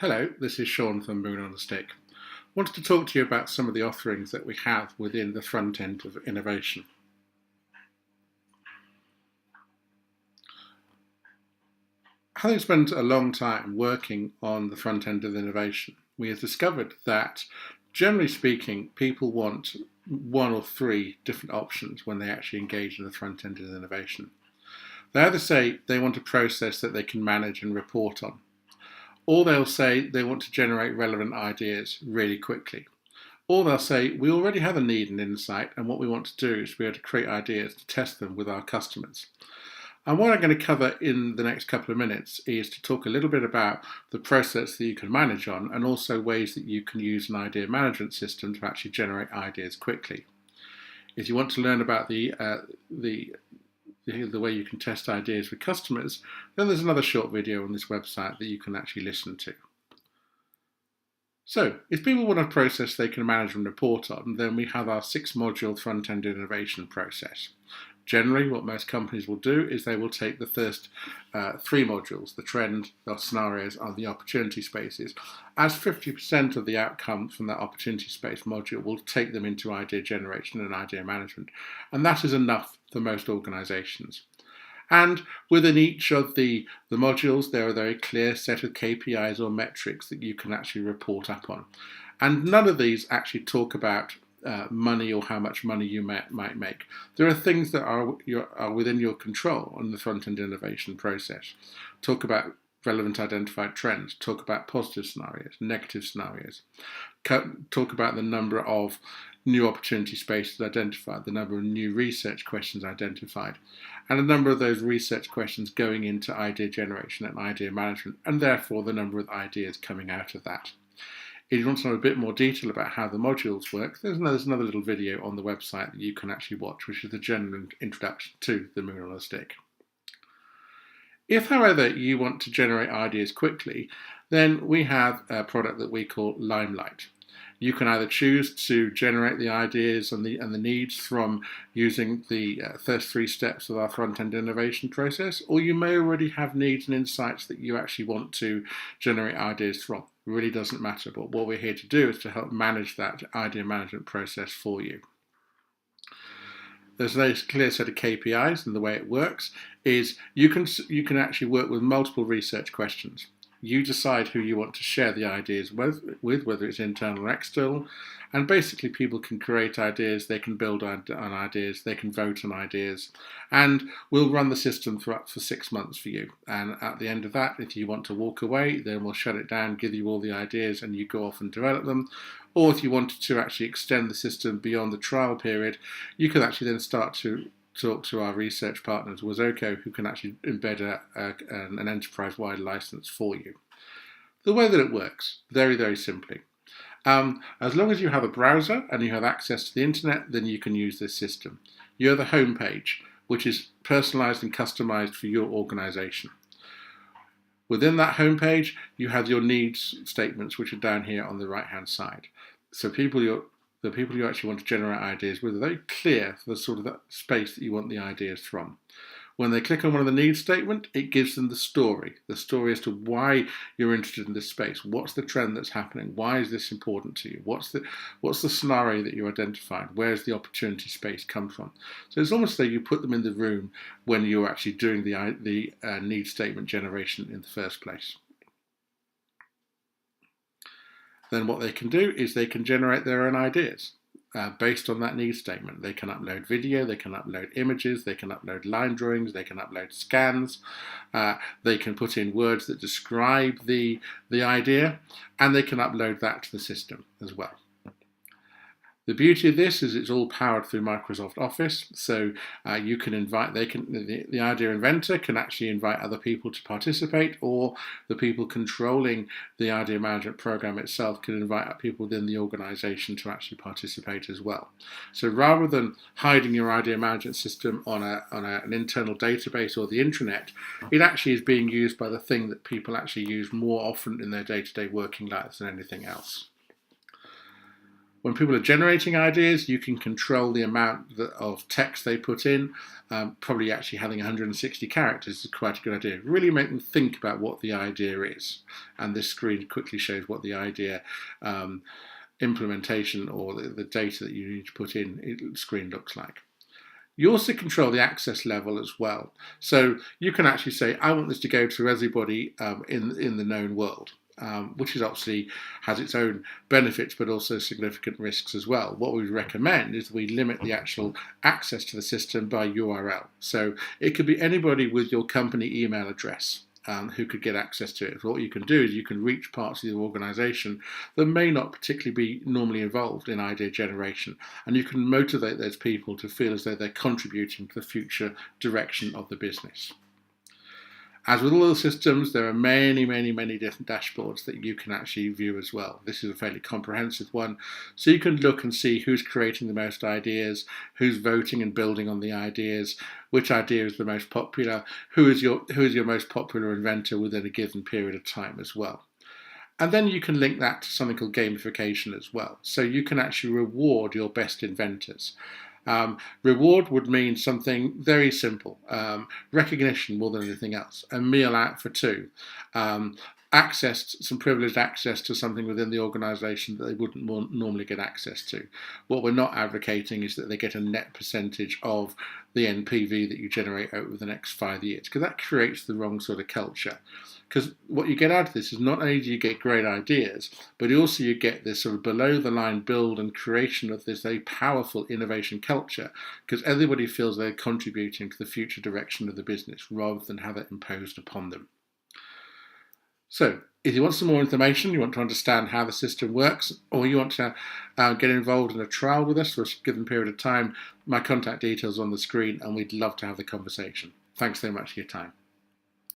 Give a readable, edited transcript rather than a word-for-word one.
Hello, this is Sean from Moon on a Stick. I wanted to talk to you about some of the offerings that we have within the front end of innovation. Having spent a long time working on the front end of innovation, we have discovered that, generally speaking, people want one or three different options when they actually engage in the front end of innovation. They either say they want a process that they can manage and report on, or they'll say they want to generate relevant ideas really quickly. Or they'll say, we already have a need and insight, and what we want to do is be able to create ideas to test them with our customers. And what I'm going to cover in the next couple of minutes is to talk a little bit about the process that you can manage on, and also ways that you can use an idea management system to actually generate ideas quickly. If you want to learn about the way you can test ideas with customers, then there's another short video on this website that you can actually listen to. So, if people want a process they can manage and report on, then we have our 6-module front-end innovation process. Generally, what most companies will do is they will take the first 3 modules, the trend, the scenarios, and the opportunity spaces, as 50% of the outcome from that opportunity space module will take them into idea generation and idea management. And that is enough for most organizations. And within each of the modules, there are a very clear set of KPIs or metrics that you can actually report up on. And none of these actually talk about money or how much money you might make. There are things that are within your control on the front-end innovation process. Talk about relevant identified trends, talk about positive scenarios, negative scenarios, talk about the number of new opportunity spaces identified, the number of new research questions identified, and a number of those research questions going into idea generation and idea management, and therefore the number of ideas coming out of that. If you want to know a bit more detail about how the modules work, there's another little video on the website that you can actually watch, which is the general introduction to the Moon on a Stick. If, however, you want to generate ideas quickly, then we have a product that we call Limelight. You can either choose to generate the ideas and the needs from using the first 3 steps of our front-end innovation process, or you may already have needs and insights that you actually want to generate ideas from. It really doesn't matter, but what we're here to do is to help manage that idea management process for you. There's a very clear set of KPIs, and the way it works is you can actually work with multiple research questions. You decide who you want to share the ideas with, whether it's internal or external, and basically people can create ideas, they can build on ideas, they can vote on ideas, and we'll run the system for 6 months for you. And at the end of that, if you want to walk away, then we'll shut it down, give you all the ideas, and you go off and develop them. Or if you wanted to actually extend the system beyond the trial period, you could actually then start to talk to our research partners, Wazoko, who can actually embed an enterprise-wide license for you. The way that it works, very, very simply. As long as you have a browser and you have access to the internet, then you can use this system. You have the home page, which is personalized and customized for your organization. Within that home page, you have your needs statements, which are down here on the right-hand side. So the people you actually want to generate ideas with are very clear for the sort of space that you want the ideas from. When they click on one of the needs statement, it gives them the story as to why you're interested in this space. What's the trend that's happening? Why is this important to you? What's the scenario that you identified? Where's the opportunity space come from? So it's almost like you put them in the room when you're actually doing the needs statement generation in the first place. Then what they can do is they can generate their own ideas based on that needs statement. They can upload video, they can upload images, they can upload line drawings, they can upload scans, they can put in words that describe the idea, and they can upload that to the system as well. The beauty of this is it's all powered through Microsoft Office, so you can invite, the idea inventor can actually invite other people to participate, or the people controlling the idea management program itself can invite people within the organization to actually participate as well. So rather than hiding your idea management system on an internal database or the intranet, it actually is being used by the thing that people actually use more often in their day-to-day working lives than anything else. When people are generating ideas, you can control the amount of text they put in. Probably actually having 160 characters is quite a good idea. Really make them think about what the idea is. And this screen quickly shows what the idea implementation or the data that you need to put in screen looks like. You also control the access level as well. So you can actually say, I want this to go to everybody in the known world, which is obviously has its own benefits, but also significant risks as well. What we recommend is we limit the actual access to the system by URL. So it could be anybody with your company email address who could get access to it. So what you can do is you can reach parts of the organisation that may not particularly be normally involved in idea generation, and you can motivate those people to feel as though they're contributing to the future direction of the business. As with all the systems, there are many different dashboards that you can actually view as well. This is a fairly comprehensive one, so you can look and see who's creating the most ideas, who's voting and building on the ideas, which idea is the most popular, who is your most popular inventor within a given period of time as well. And then you can link that to something called gamification as well. So you can actually reward your best inventors. Reward would mean something very simple, recognition more than anything else, a meal out for two, some privileged access to something within the organisation that they wouldn't normally get access to. What we're not advocating is that they get a net percentage of the NPV that you generate over the next 5 years, because that creates the wrong sort of culture. Because what you get out of this is not only do you get great ideas, but also you get this sort of below the line build and creation of this very powerful innovation culture, because everybody feels they're contributing to the future direction of the business rather than have it imposed upon them. So if you want some more information, you want to understand how the system works, or you want to get involved in a trial with us for a given period of time, my contact details on the screen, and we'd love to have the conversation. Thanks so much for your time.